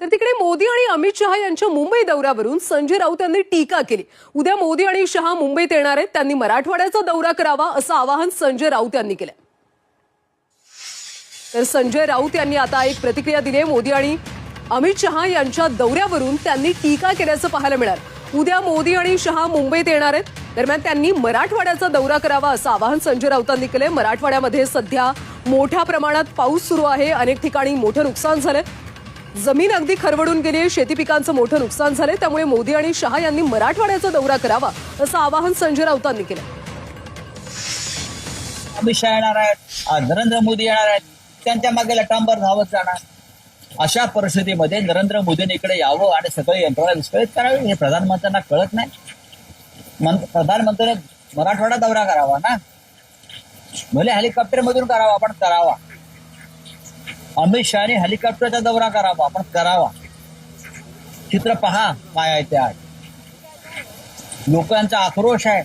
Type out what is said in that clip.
तर तिकडे मोदी आणि अमित शहा यांच्या मुंबई दौऱ्यावरून संजय राऊत यांनी टीका केली। उद्या मोदी आणि शहा मुंबईत येणार आहेत, त्यांनी मराठवाड्याचा दौरा करावा असं आवाहन संजय राऊत यांनी केलं। तर संजय राऊत यांनी आता एक प्रतिक्रिया दिली आहे। मोदी आणि अमित शहा यांच्या दौऱ्यावरून त्यांनी टीका केल्याचं पाहायला मिळालं। उद्या मोदी आणि शहा मुंबईत येणार आहेत, दरम्यान त्यांनी मराठवाड्याचा दौरा करावा असं आवाहन संजय राऊतांनी केलंय। मराठवाड्यामध्ये सध्या मोठ्या प्रमाणात पाऊस सुरू आहे, अनेक ठिकाणी मोठं नुकसान झालंय, जमीन अगदी खरवडून गेली आहे, शेती पिकांचं मोठं नुकसान झालंय। त्यामुळे मोदी आणि शहा यांनी मराठवाड्याचा दौरा करावा असं आवाहन संजय राऊतांनी केलं। अमित शहा येणार आहेत, नरेंद्र मोदी येणार आहेत, त्यांच्या मागे लटांबर धावत जाणार। अशा परिस्थितीमध्ये नरेंद्र मोदींनी इकडे यावं आणि सगळे यंत्रणा विस्कळीत करावी हे प्रधानमंत्र्यांना कळत नाही। प्रधानमंत्र्यांनी मराठवाडा दौरा करावा ना, भले हेलिकॉप्टर मधून करावा पण करावा। अमित शहाने हेलिकॉप्टरचा दौरा करावा पण करावा। चित्र पहा काय आहे ते आज, लोकांचा आक्रोश आहे।